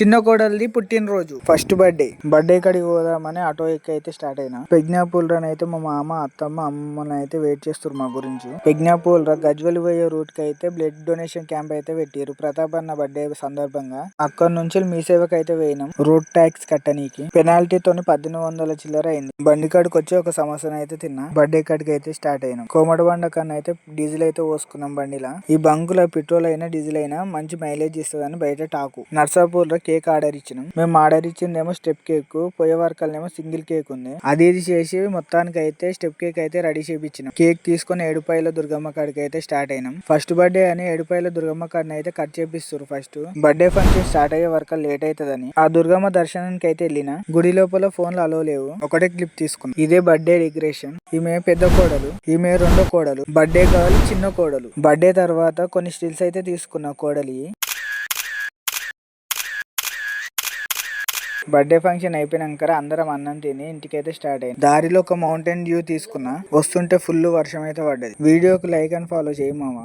చిన్న కోడలిది పుట్టినరోజు first birthday కాడికి పోదామని ఆటో ఎక్కి అయితే స్టార్ట్ అయినా. పెజ్ఞాపూల్ రన్ అయితే మా మామ అత్తమ్మ అమ్మని అయితే వెయిట్ చేస్తారు మా గురించి. పెజ్ఞాపూల్ గజ్వెల్ పోయే రూట్ కి అయితే బ్లడ్ డొనేషన్ క్యాంప్ అయితే పెట్టారు ప్రతాప్ అన్న బర్త్డే సందర్భంగా. అక్కడ నుంచి మీ సేవకి అయితే పోయినాం రోడ్ ట్యాక్స్ కట్టనీకి. పెనాల్టీతో 1800 చిల్లర అయింది. బండి కాడికి వచ్చి ఒక సమోసాను అయితే తిన్నా. బర్త్డే కాడికి అయితే స్టార్ట్ అయినాం. కోమటబండ కన్నా అయితే డీజిల్ అయితే పోసుకున్నాం బండిలా. ఈ బంకులో పెట్రోల్ అయినా డీజిల్ అయినా మంచి మైలేజ్ ఇస్తుందని బయట టాకు. నర్సాపూర్ లో కేక్ ఆర్డర్ ఇచ్చినాం. మేము ఆర్డర్ ఇచ్చిందేమో స్టెప్ కేక్, పోయే వరకల్నేమో సింగిల్ కేక్ ఉంది. అది ఇది చేసి మొత్తానికి అయితే స్టెప్ కేక్ అయితే రెడీ చేయించినాం. కేక్ తీసుకుని ఏడుపాయల దుర్గమ్మ కాడికి అయితే స్టార్ట్ అయినాం. ఫస్ట్ బర్త్డే అని ఏడుపాయల దుర్గమ్మ కాడిని అయితే కట్ చేపిస్తారు. ఫస్ట్ బర్త్డే ఫంక్షన్ స్టార్ట్ అయ్యే వరకు లేట్ అవుతుందని ఆ దుర్గమ్మ దర్శనానికి అయితే వెళ్ళిన. గుడి లోపల ఫోన్లు అలో లేవు. ఒకటే క్లిప్ తీసుకున్నాం. ఇదే బర్త్డే డెకరేషన్. ఈమె పెద్ద కోడలు, ఈమె రెండో కోడలు. బర్త్డే గర్ల్ చిన్న కోడలు. బర్త్డే తర్వాత కొన్ని స్టిల్స్ అయితే తీసుకున్నా కోడలి. బర్త్డే ఫంక్షన్ అయిపోయినాక అందరం అన్నం తిని ఇంటికైతే స్టార్ట్ అయ్యింది. దారిలో ఒక మౌంటైన్ వ్యూ తీసుకున్నా. వస్తుంటే ఫుల్ వర్షం అయితే పడ్డది. వీడియోకి లైక్ అండ్ ఫాలో చేయి మామ.